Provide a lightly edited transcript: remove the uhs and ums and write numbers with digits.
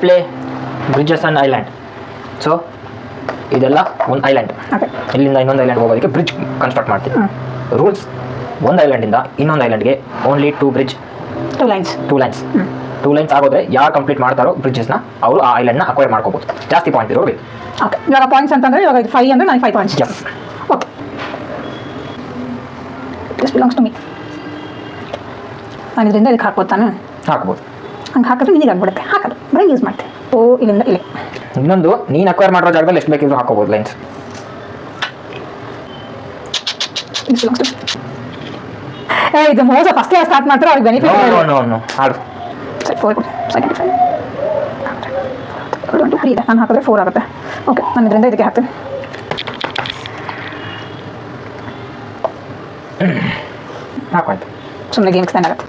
Display bridges on island. So ಇದೆಲ್ಲ ಒಂದು island, ಇಲ್ಲಿಂದ ಇನ್ನೊಂದು ಐಲ್ಯಾಂಡ್ ಹೋಗೋದಕ್ಕೆ ಬ್ರಿಡ್ಜ್ ಕನ್ಸ್ಟ್ರಕ್ಟ್ ಮಾಡ್ತೀವಿ. ರೂಲ್ಸ್, ಒಂದು ಐಲ್ಯಾಂಡಿಂದ ಇನ್ನೊಂದು ಐಲ್ಯಾಂಡ್ಗೆ ಓನ್ಲಿ ಟೂ ಲೈನ್ಸ್ ಆಗೋದ್ರೆ ಯಾರು ಕಂಪ್ಲೀಟ್ ಮಾಡ್ತಾರೋ ಬ್ರಿಡ್ಜಸ್ನ ಅವರು ಆ ಐಲ್ಯಾಂಡ್ನ ಅಕ್ವೈರ್ ಮಾಡ್ಕೋಬೋದು. ಜಾಸ್ತಿ ಪಾಯಿಂಟ್ ಇರೋದು. ಓಕೆ, ಇವಾಗ ಪಾಯಿಂಟ್ಸ್ ಅಂತಂದರೆ ಇವಾಗ 5 ಅಂದರೆ ನನಗೆ 5 points. Okay, this belongs to me. ನಾನು ಇದರಿಂದ ಇದಕ್ಕೆ ಹಾಕ್ಬೋದು ತಾನೆ? ಹಾಕ್ಬೋದು. ಹಂಗೆ ಹಾಕಿದ್ರೆ ನಿನಗೆ ಆಗ್ಬಿಡುತ್ತೆ. ಹಾಕೋದು ಬರೀ ಯೂಸ್ ಮಾಡ್ತೀನಿ. ಓ, ಇಲ್ಲಿಂದ ಇಲ್ಲಿ. ಇನ್ನೊಂದು, ನೀನು ಅಕ್ವೈರ್ ಮಾಡೋ ಜಾಗದಲ್ಲಿ ಎಷ್ಟು ಬೇಕಿದ್ರು ಹಾಕೋಬೋದು ಲೈನ್ಸ್. ಇದು ಮೋಸ ಫಸ್ಟ್ ಕ್ಲಾಸ್ ಸ್ಟಾರ್ಟ್ ಮಾಡ್ತಾರೆ, ಅವ್ರಿಗೆ ಬೆನಿಫಿಟ್. ಹಾಡು ಸರಿ, 4 3 ಇದೆ. ನಾನು ಹಾಕಿದ್ರೆ 4 ಆಗುತ್ತೆ. ಓಕೆ, ನಾನು ಇದರಿಂದ ಇದಕ್ಕೆ ಹಾಕ್ತೀನಿ. ಹಾಕೋಯ್ತು. ಸುಮ್ಮನೆ ಗೇಮ್ ಎಕ್ಸ್ಟೆಂಡ್ ಆಗುತ್ತೆ.